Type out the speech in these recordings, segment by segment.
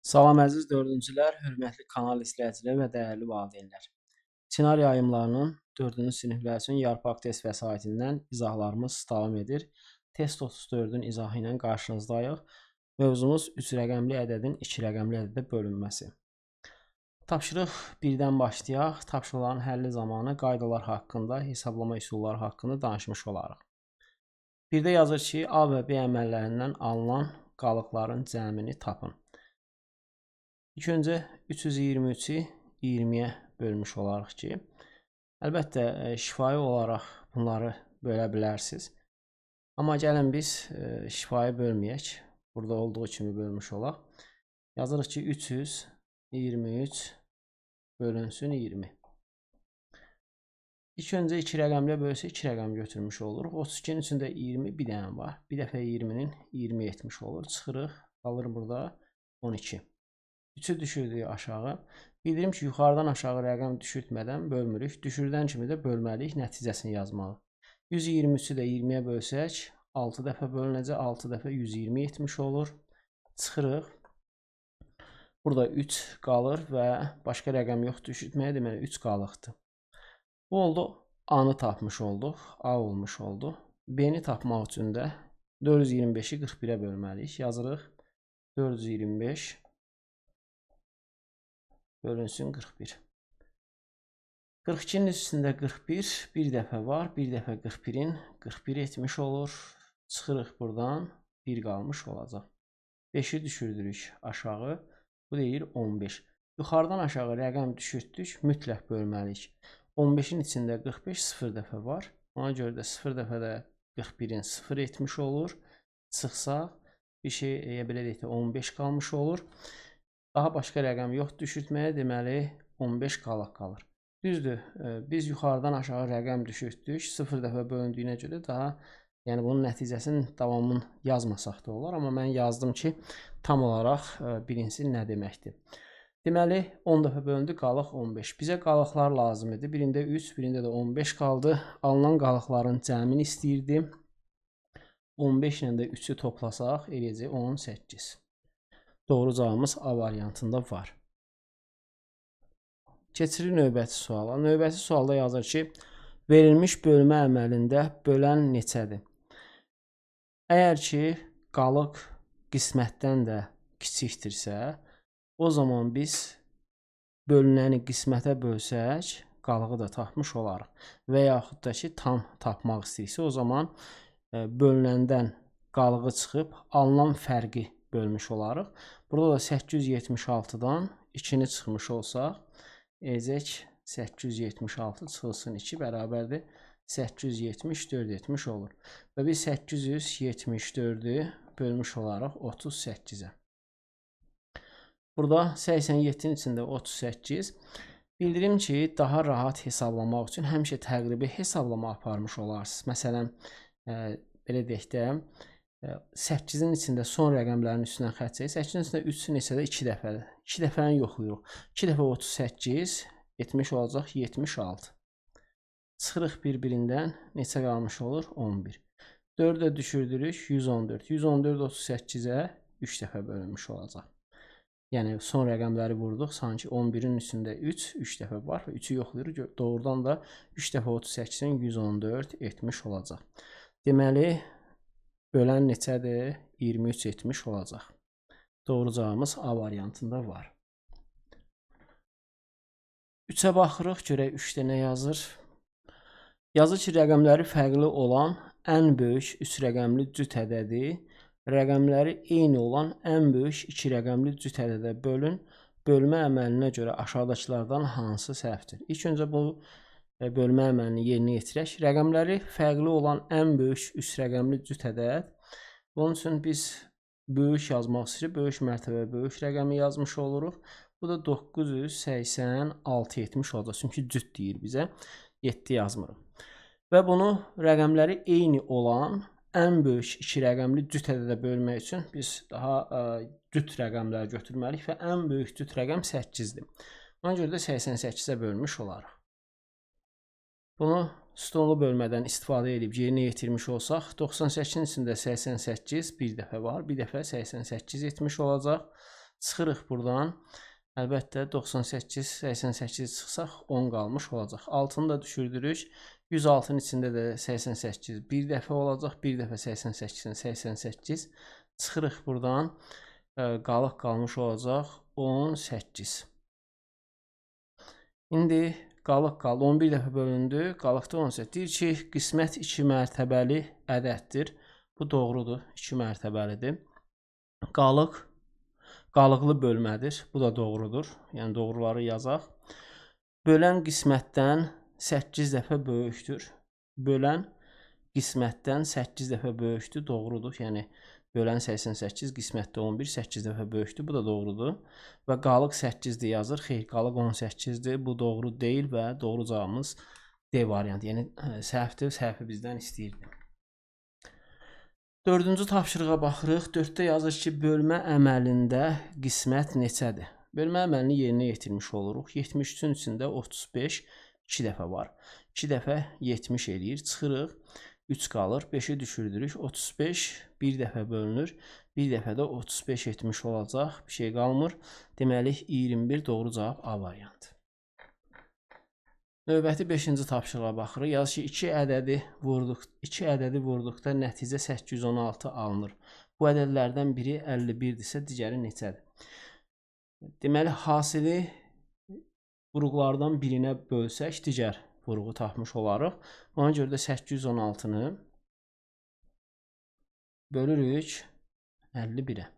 Salam əziz dördüncülər, hörmətli kanal izləyiciləri və dəyərli valideynlər. Çinar yayımlarının 4-cü siniflər üçün yarpaq test vəsaitindən izahlarımız davam edir. Test 34-ün izahı ilə qarşınızdayıq. Mövzumuz 3 rəqəmli ədədin 2 rəqəmli ədədə bölünməsi. Tapşırıq 1-dən başlayaq. Tapşırıqların həlli zamanı qaydalar haqqında, hesablama üsulları haqqında danışmış olarıq. 1-də yazır ki, A və B əməllərindən alınan qalıqların cəmini tapın. İlk öncə 323-ü 20-yə bölmüş olaraq ki, əlbəttə şifahi olaraq bunları bölə bilərsiniz. Amma gəlin biz şifahi bölməyək. Burada olduğu kimi bölmüş olaq. Yazırıq ki, 323 bölünsün 20. İlk öncə 2 rəqəmlə bölsə 2 rəqəm götürmüş oluruq. 32-nin içində 20 bir dənə var. Bir dəfə 20-nin 20 etmiş olur. Çıxırıq. Qalır burada 12. 3-ü düşürdük aşağı. Bildirim ki, yuxarıdan aşağı rəqəm düşürtmədən bölmürük. Düşürdən kimi də bölməliyik nəticəsini yazmağı. 123-ü də 20-yə bölsək, 6 dəfə bölünəcək, 6 dəfə 120 etmiş olur. Çıxırıq. Burada 3 qalır və başqa rəqəm yox düşürtməyə, deməli 3 qalıqdır. Bu oldu, A-nı tapmış olduq, A olmuş oldu. B-ni tapmaq üçün də 425-i 41-ə bölməliyik. Yazırıq 425 bölünsün 41. 42-nin üstündə 41 bir dəfə var. Bir dəfə 41-in 41 etmiş olur. Çıxırıq buradan. 1 qalmış olacaq. 5-i düşürdürük aşağı. Bu deyir 15. Yuxarıdan aşağı rəqəm düşürtdük. Mütləq bölməliyik. 15-in içində 45 0 dəfə var. Ona görə də 0 dəfə də 41-in 0 etmiş olur. Çıxsaq bir şey belə deyək də 15 qalmış olur. Daha başqa rəqəm yox düşürtməyə, deməli 15 qalaq qalır. Düzdür, biz yuxarıdan aşağı rəqəm düşürtdük. 0 dəfə bölündüyünə görə daha, yəni bunun nəticəsinin davamını yazmasaq da olar. Amma mən yazdım ki, tam olaraq birincisi nə deməkdir. Deməli 10 dəfə bölündü, qalıq 15. Bizə qalıqlar lazım idi. Birində 3, birində də 15 qaldı. Alınan qalıqların cəmini istəyirdim. 15 ilə də 3-ü toplasaq eləyəcək 18. Doğru cavabımız A variantında var. Keçirik növbəti suala. Növbəti sualda yazır ki, verilmiş bölmə əməlində bölən neçədir? Əgər ki, qalıq qismətdən də kiçikdirsə, o zaman biz bölünəni qismətə bölsək, qalığı da tapmış olarıq. Və yaxud da ki, tam tapmaq istəyirsə, o zaman bölünəndən qalığı çıxıb alınan fərqi bölmüş olarıq. Burada da 876-dan 2-ni çıxmış olsaq, eləcək 876 çıxılsın 2 bərabərdir 874 etmiş olur. Və biz 874-ü bölmüş olaraq 38-ə. Burada 87-nin içində 38. Bildirim ki, daha rahat hesablamaq üçün həmişə təqribi hesablama aparmış olarsınız. Məsələn, belə deyək də, 8-in içində son rəqəmlərin üstündən xətt çəkək. 8-in içində 3 neçədə 2 dəfədir. 2 dəfəni yoxlayırıq. 2 dəfə 38 etmiş olacaq 76. Çıxırıq bir-birindən neçə qalmış olur? 11. 4-ü də düşürdürük 114. 114 38-ə 3 dəfə bölünmüş olacaq. Yəni son rəqəmləri vurduq. Sanki 11-in üstündə 3 dəfə var və 3-ü yoxlayırıq. Doğrudan da 3 dəfə 38-in 114 etmiş olacaq. Deməli bölən neçədir? 23 etmiş olacaq. Doğru cavabımız A variantında var. 3-ə baxırıq, görək 3-də nə yazır? Yazır ki, rəqəmləri fərqli olan ən böyük 3 rəqəmli cüt ədədi, rəqəmləri eyni olan ən böyük 2 rəqəmli cüt ədədə bölün. Bölmə əməlinə görə aşağıdakılardan hansı səhvdir? İlk öncə bu bölmə əməlini yerinə yetirək. Rəqəmləri fərqli olan ən böyük 3 rəqəmli cüt ədəd. Bunun üçün biz böyük yazmaq istəyirik. Böyük mərtəbə böyük rəqəmi yazmış oluruq. Bu da 986 etmiş olacaq. Çünki cüt deyir bizə. 7 yazmırıq. Və bunu rəqəmləri eyni olan ən böyük 2 rəqəmli cüt ədədə bölmək üçün biz daha cüt rəqəmləri götürməliyik və ən böyük cüt rəqəm 8-dir. Ona görə də 88-ə bölmüş olarıq. Bunu stonlu bölmədən istifadə edib yerinə yetirmiş olsaq, 98-in içində 88 bir dəfə var. Bir dəfə 88 etmiş olacaq. Çıxırıq buradan. Əlbəttə 98, 88 çıxsaq 10 qalmış olacaq. Altını da düşürdürük. 106-nın içində də 88 bir dəfə olacaq. Bir dəfə 88-in 88. Çıxırıq buradan. Qalıq qalmış olacaq 18. İndi qalıq qaldı. 11 dəfə bölündü. Qalıqda 18. Deyir ki, qismət 2 mərtəbəli ədəddir. Bu doğrudur. 2 mərtəbəlidir. Qalıq qalıqlı bölmədir. Bu da doğrudur. Yəni doğruları yazaq. Bölən qismətdən 8 dəfə böyükdür. Bölən qismətdən 8 dəfə böyükdür. Doğrudur. Yəni bölən 88, qismətdə 11, 8 dəfə böyükdür. Bu da doğrudur. Və qalıq 8-dir yazır. Xeyr, qalıq 18-dir. Bu doğru deyil və doğru cavabımız D variantı. Yəni səhvdir. Səhvi bizdən istəyirdi. Dördüncü tapşırığa baxırıq. 4-də yazır ki, bölmə əməlində qismət neçədir? Bölmə əməlini yerinə yetirmiş oluruq. 73-ün içində 35 2 dəfə var. 2 dəfə 70 eləyir. Çıxırıq. 3 qalır. 5-i düşürdürük. 35 bir dəfə bölünür. Bir dəfə də 35 etmiş olacaq. Bir şey qalmır. Deməli 21 doğru cavab A variantı. Növbəti 5-ci tapşırığa baxırıq. Yazır ki, 2 ədədi vurduqda nəticə 816 alınır. Bu ədədlərdən biri 51-dirsə, digəri neçədir? Deməli, hasili vuruqlardan birinə bölsək, digər vuruğu tapmış olarıq. Ona görə də 816-nı bölürük 51-ə.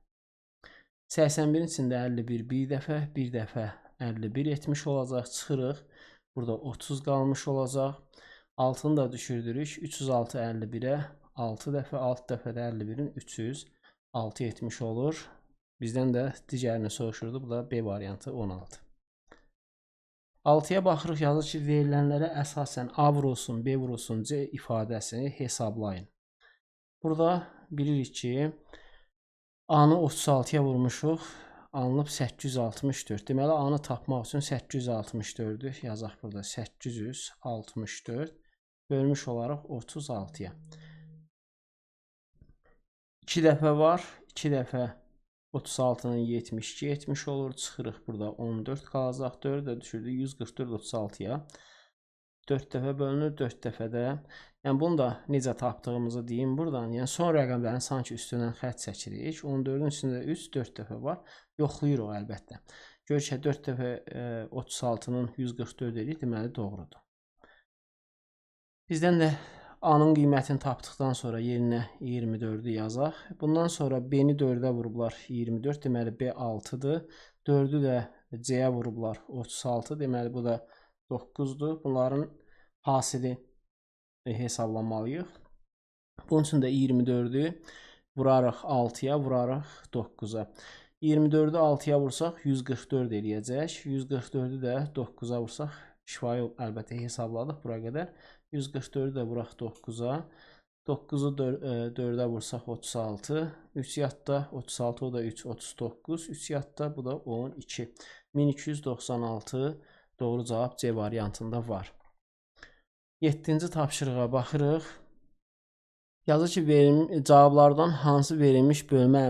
81-in içində 51 bir dəfə 51 etmiş olacaq. Çıxırıq. Burada 30 qalmış olacaq. 6-nı da düşürdürük. 306 51-ə 6 dəfə, 6 dəfə də 51-in 306 etmiş olur. Bizdən də digərini soruşurdu. Bu da B variantı 16. 6-ya baxırıq. Yazır ki, verilənlərə əsasən A vurulsun, B vurulsun, C ifadəsini hesablayın. Burada bilirik ki, A-nı 36-ya vurmuşuq. Alınıb 864. Deməli, A-nı tapmaq üçün 864-ü yazaq burada. 864 bölmüş olaraq 36-ya. 2 dəfə var. 2 dəfə 36-nın 72 etmiş olur. Çıxırıq burada 14 qalacaq. 4 də düşürdük 144 36-ya. 4 dəfə bölünür. 4 dəfə də. Yəni bunu da necə tapdığımızı deyim buradan. Yəni son rəqəmlərin sanki üstündən xətt çəkirik. 14-ün üstündə 3, 4 dəfə var. Yoxlayırıq əlbəttə. Gör ki, 4 dəfə 36-nın 144 edir. Deməli doğrudur. Bizdən də A-nın qiymətini tapdıqdan sonra yerinə 24-ü yazaq. Bundan sonra B-ni 4-ə vurublar 24. Deməli B 6-dır. 4-ü də C-yə vurublar 36. Deməli bu da 9-dur. Bunların hasili hesablamalıyıq. Bunun üçün də 24-ü vurarıq 6-ya, vurarıq 9-a. 24-ü 6-ya vursaq 144 eləyəcək. 144-ü də 9-a vursaq, şifahi əlbəttə hesabladıq bura qədər. 144-ü də vuraq 9-a. 9-u 4-ə vursaq 36. 3 yadda 36, o da 3, 39. 3 yadda bu da 12. 1296 doğru cavab C variantında var. 7-ci tapşırığa baxırıq. Yazır ki, cavablardan hansı verilmiş bölmə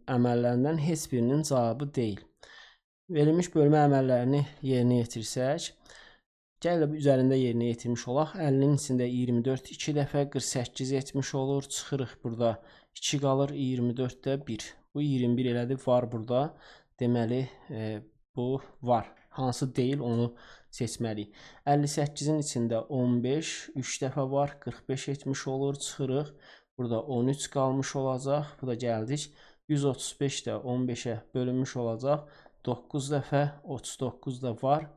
əməllərindən heç birinin cavabı deyil. Verilmiş bölmə əməllərini yerinə yetirsək, gəlib üzərində yerinə yetirmiş olaq. 50-nin içində 24 2 dəfə 48 etmiş olur. Çıxırıq burada 2 qalır, 24-də 1. Bu 21 elədi, var burada. Deməli, bu var. Hansı deyil, onu seçməliyik. 58-in içində 15 3 dəfə var, 45 etmiş olur. Çıxırıq. Burada 13 qalmış olacaq. Bu da gəldik. 135 də 15-ə bölünmüş olacaq. 9 dəfə 39 da var.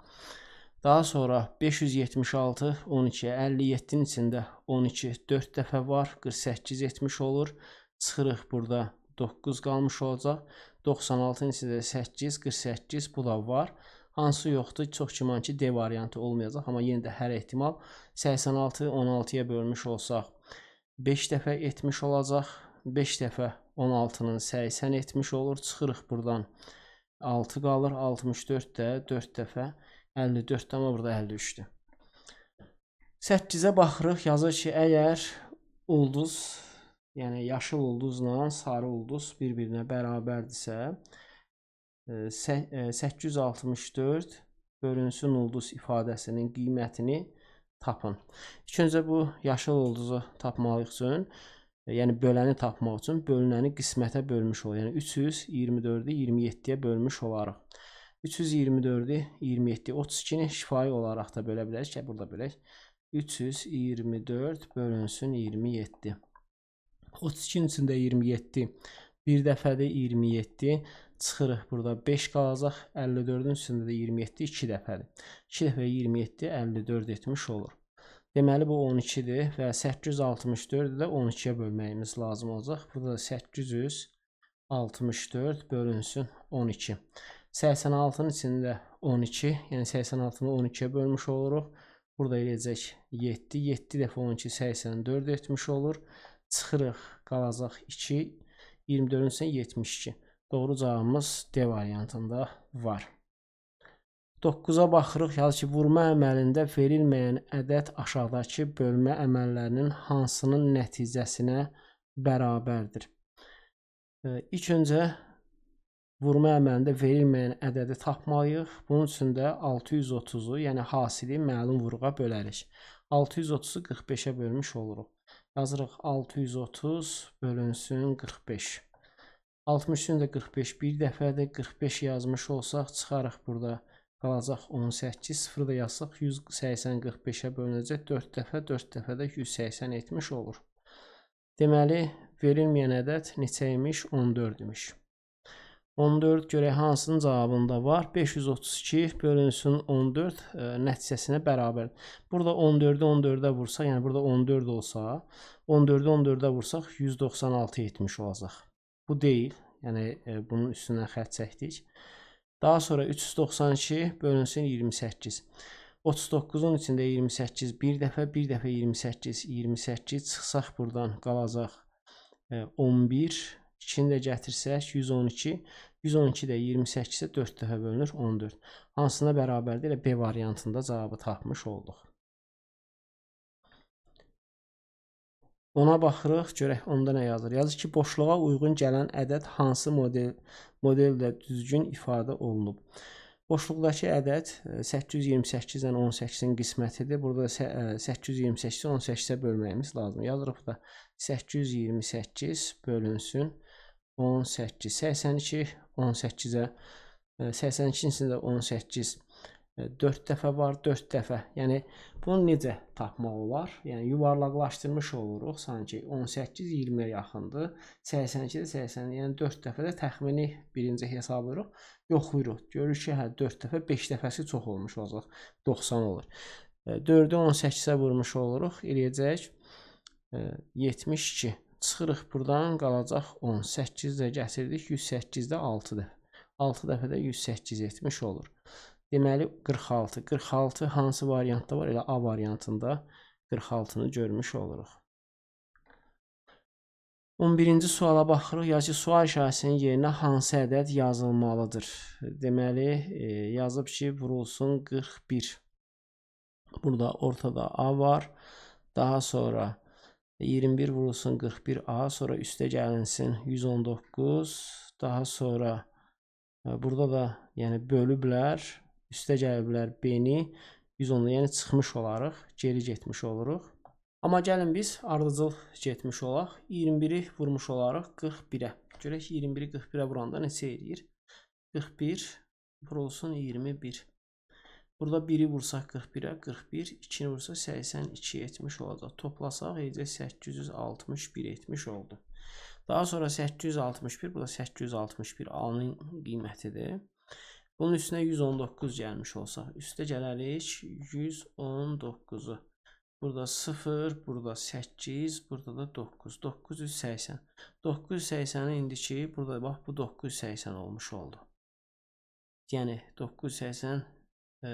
Daha sonra 576 12-yə 57-nin içində 12 4 dəfə var. 48 etmiş olur. Çıxırıq burada 9 qalmış olacaq. 96-nın içində 8 48 bu da var. Hansı yoxdur? Çox güman ki, D variantı olmayacaq. Amma yenə də hər ehtimal 86 16-ya bölmüş olsaq 5 dəfə etmiş olacaq. 5 dəfə 16-nın 80 etmiş olur. Çıxırıq buradan 6 qalır. 64 də 4 dəfə 54, amma burada 53-dür. 8-ə baxırıq. Yazır ki, əgər ulduz, yəni yaşıl ulduzla sarı ulduz bir-birinə bərabərdirsə, 864 bölünsün ulduz ifadəsinin qiymətini tapın. İlk öncə bu yaşıl ulduzu tapmaq üçün, yəni böləni tapmaq üçün bölünəni qismətə bölmüş olur. Yəni 324-ü 27-yə bölmüş olarıq. 324-ü 27, 32-ni şifahi olaraq da bölə bilərik ki, burada bölək. 324 bölünsün 27. 32-nin içində 27 bir dəfədir 27. Çıxırıq burada 5 qalacaq. 54-ün üstündə də 27 2 dəfədir. 2 dəfə 27 54 etmiş olur. Deməli bu 12-dir və 864-ü də 12-yə bölməyimiz lazım olacaq. Burada da 864 bölünsün 12. 86-nın içində 12, yəni 86-nı 12-yə bölmüş oluruq. Burada eləyəcək 7, 7 dəfə 12 84 etmiş olur. Çıxırıq, qalacaq 2, 24-ün içində 72. Doğru cavabımız D variantında var. 9-a baxırıq. Yazır ki, vurma əməlində verilməyən ədəd aşağıdakı bölmə əməllərinin hansının nəticəsinə bərabərdir? İlk öncə vurma əməlində verilməyən ədədi tapmalıyıq. Bunun üçün də 630-u, yəni hasili məlum vurğa bölərik. 630-u 45-ə bölmüş oluruq. Yazırıq 630 bölünsün 45. 60-ın da 45 bir dəfədir. 45 yazmış olsaq çıxarıq burada. Qalacaq 18, 0 da yazsaq 180 45-ə bölünəcək 4 dəfə, 4 dəfə də 180 etmiş olur. Deməli, verilməyən ədəd neçə imiş? 14 imiş. 14 görək hansının cavabında var? 532 bölünsün 14 nəticəsinə bərabər. Burada 14-ü 14-ə vursaq, yəni burada 14 olsa, 14-ü 14-ə vursaq 196 etmiş olacaq. Bu deyil, yəni bunun üstündən xətt çəkdik. Daha sonra 392 bölünsün 28. 39-un içində 28 bir dəfə 28, 28 çıxsaq buradan qalacaq 11. 2-ni də gətirsək 112. 112 də 28-ə 4 dəfə bölünür 14. Hansına bərabərdir? Elə B variantında cavabı tapmış olduq. Ona baxırıq, görək onda nə yazır. Yazır ki, boşluğa uyğun gələn ədəd hansı modeldə düzgün ifadə olunub? Boşluqdakı ədəd 828-dən 18-in qismətidir. Burada 828-i 18-ə bölməyimiz lazım. Yazırıq da 828 bölünsün 18. 82 18-ə 82-nin içində 18 4 dəfə var, 4 dəfə. Yəni bunu necə tapmaq olar? Yəni yuvarlaqlaşdırmış oluruq. Sanki 18 20-yə yaxındır. 82 də 80, yəni 4 dəfə də təxmini birinci hesablayırıq. Yoxlayırıq. Görürük ki, hə 4 dəfə 5 dəfəsi çox olmuş olacaq. 90 olur. 4-ü 18-ə vurmuş oluruq. Eləyəcək 72. Çıxırıq buradan qalacaq 18 də gətirdik. 108 də 6 dəfə. 6 dəfə də 108 etmiş olur. Deməli 46. 46 hansı variantda var? Elə A variantında 46-nı görmüş oluruq. 11-ci suala baxırıq. Yazı sual işarəsinin yerinə hansı ədəd yazılmalıdır? Deməli yazıb ki, vurulsun 41. Burada ortada A var. Daha sonra 21 vurulsun 41A. Sonra üstə gəlinsin 119. Daha sonra burada da yəni bölüblər. Üstə gəliblər B-ni 110, yəni çıxmış olarıq, geri getmiş oluruq. Amma gəlin biz ardıcıl getmiş olaq. 21-i vurmuş olarıq 41-ə. Görək 21-i 41-ə vuranda neçə eləyir? 41 vurulsun 21. Burada 1-i vursaq 41-ə 41, 2-ni vursaq 82 etmiş olacaq. Toplasaq eləcək 861 etmiş oldu. Daha sonra 861, burada 861 A-nın qiymətidir. Bunun üstünə 119 gəlmiş olsaq, üstə gələrik 119-u. Burada 0, burada 8, burada da 9. 980. 980-i indiki, burada bax, bu 980 olmuş oldu. Yəni 980,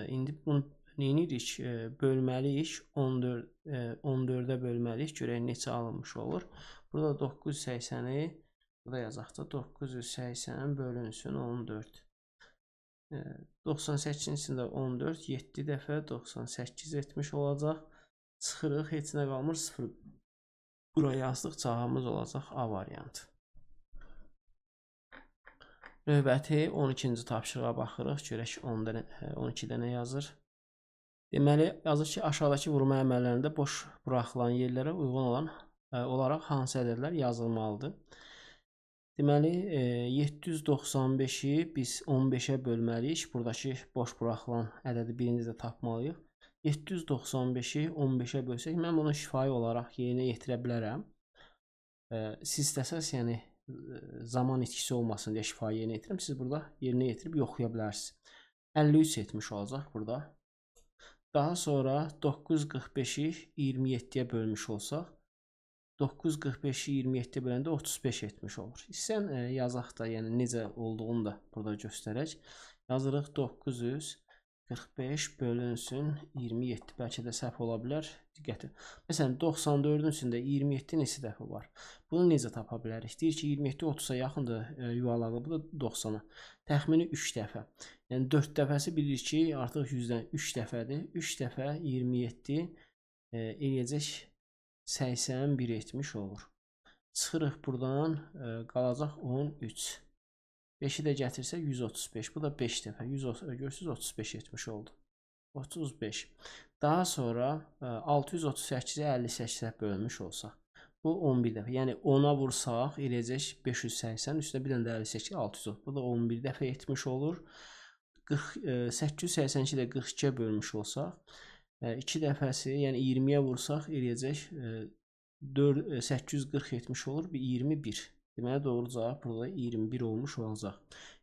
indi bunu neyinirik? Bölməliyik, 14-ə bölməliyik, görək neçə alınmış olur. Burada 980-i, burada yazaq da 980 bölünsün 14. 98-in içində 14, 7 dəfə 98 etmiş olacaq. Çıxırıq, heç nə qalmır, 0. Buraya yazdıq, cavabımız olacaq A variantı. Növbəti 12-ci tapşırığa baxırıq. Görək 12-də nə yazır? Deməli, yazır ki, aşağıdakı vurma əməllərində boş buraxılan yerlərə uyğun olan olaraq hansı ədədlər yazılmalıdır? Deməli, 795-i biz 15-ə bölməliyik. Buradakı boş buraxılan ədədi birinci də tapmalıyıq. 795-i 15-ə bölsək, mən bunu şifahi olaraq yerinə yetirə bilərəm. Siz istəsəz, yəni zaman itkisi olmasın deyə şifahi yerinə yetirim. Siz burada yerinə yetirib yoxlaya bilərsiniz. 53 etmiş olacaq burada. Daha sonra 945-i 27-yə bölmüş olsaq, 945-i 27-yə böləndə 35 etmiş olur. İstəyən yazaq da, yəni necə olduğunu da burada göstərək. Yazırıq 945 bölünsün 27. Bəlkə də səhv ola bilər. Diqqəti. Məsələn, 94-ün içində 27 neçə dəfə var? Bunu necə tapa bilərik? Deyir ki, 27 30-a yaxındır yuvarlağı, bu da 90-a. Təxmini 3 dəfə. Yəni 4 dəfəsi bilir ki, artıq 100-dən 3 dəfədir. 3 dəfə 27 eləyəcək 81 etmiş olur. Çıxırıq buradan, qalacaq 13. 5-i də gətirsək 135. Bu da 5 dəfə. 130, 35 etmiş oldu. 35. Daha sonra 638-i 58-ə bölmüş olsaq. Bu 11 dəfə. Yəni 10-a vursaq eləyəcək 580. Üstə bir dənə də 58, 630. Bu da 11 dəfə etmiş olur. 882-i də 42-yə bölmüş olsaq. 2 dəfəsi, yəni 20-yə vursaq eləyəcək 840 etmiş olur. 21. Deməli, doğru cavab burada 21 olmuş olacaq.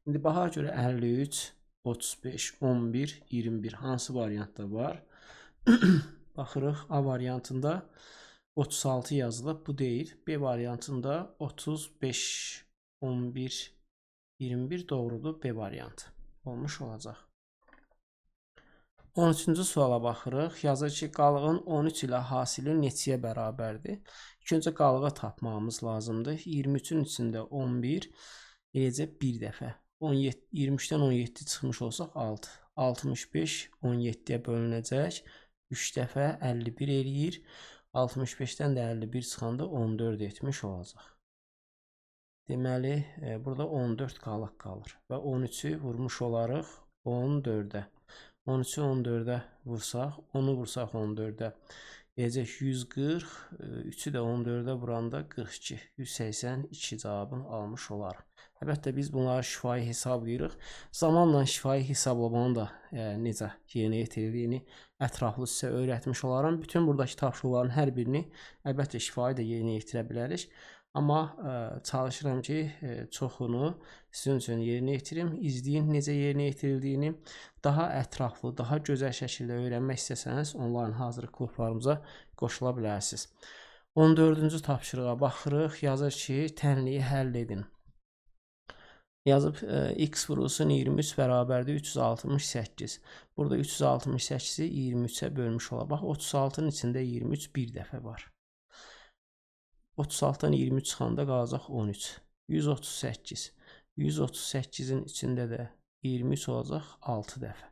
İndi baxa görə 53, 35, 11, 21 hansı variantda var? Baxırıq, A variantında 36 yazılıb, bu deyil. B variantında 35, 11, 21 doğrudur, B variantı olmuş olacaq. 13-cü suala baxırıq. Yazır ki, qalığın 13 ilə hasili neçəyə bərabərdir? İlk öncə qalığı tapmamız lazımdır. 23-ün içində 11 eləyəcək 1 dəfə. 23-dən 17 çıxmış olsaq 6. 65 17-yə bölünəcək. 3 dəfə 51 eləyir. 65-dən də 51 çıxanda 14 etmiş olacaq. Deməli, burada 14 qalıq qalır. Və 13-ü vurmuş olarıq 14-ə. 13-ü 14-ə vursaq, 10-u vursaq 14-ə. Eləcək 140, 3-ü də 14-ə vuranda 42, 182 cavabını almış olarıq. Əlbəttə, biz bunları şifahi hesablayırıq. Zamanla şifahi hesablamanı da necə yerinə yetirildiyini ətraflı sizə öyrətmiş olaram. Bütün buradakı tapşırıqların hər birini əlbəttə şifahi də yerinə yetirə bilərik. Amma çalışıram ki, çoxunu sizin üçün yerinə yetirim. İzləyin necə yerinə yetirildiyini. Daha ətraflı, daha gözəl şəkildə öyrənmək istəsəniz, onlayn hazırlıq qruplarımıza qoşula bilərsiniz. 14-cü tapşırığa baxırıq. Yazır ki, tənliyi həll edin. Yazıb, x vurulsun 23 bərabərdir 368. Burada 368-i 23-ə bölmüş olar. Bax, 36-nın içində 23 bir dəfə var. 36-dan 23 çıxanda qalacaq 13. 138. 138-in içində də 23 olacaq 6 dəfə.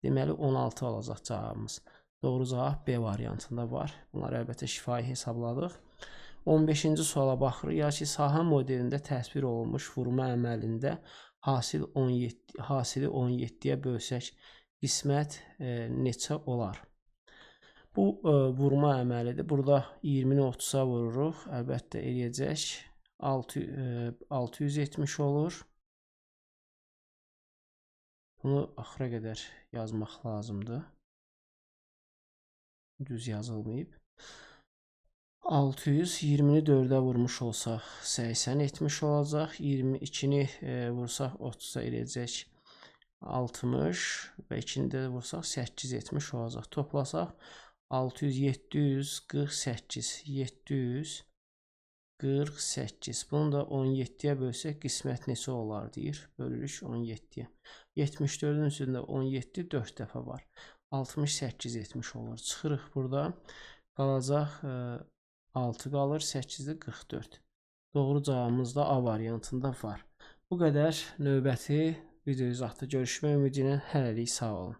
Deməli 16 olacaq cavabımız. Doğru cavab B variantında var. Bunları əlbəttə şifahi hesabladıq. 15-ci suala baxırıq. Ya ki, sahə modelində təsvir olunmuş vurma əməlində hasili 17-yə bölsək qismət neçə olar? Bu vurma əməlidir. Burada 20-ni 30-a vururuq. Əlbəttə eləyəcək 670 olur. Bunu axıra qədər yazmaq lazımdır. Düz yazılmayıb. 620-ni 4-ə vurmuş olsaq 80 etmiş olacaq. 22-ni vursaq 30-a eləyəcək 60 və 2-ni də vursaq 8 etmiş olacaq. Toplasaq 600, 748, 748. Bunu da 17-yə bölsək qismət neçə olar deyir. Bölürük 17-yə. 74-ün üstündə 17 4 dəfə var. 68 etmiş olur. Çıxırıq burada. Qalacaq 6 qalır. 8-də 44. Doğru cavabımız da A variantında var. Bu qədər. Növbəti video izahatda görüşmək ümidi ilə hələlik sağ olun.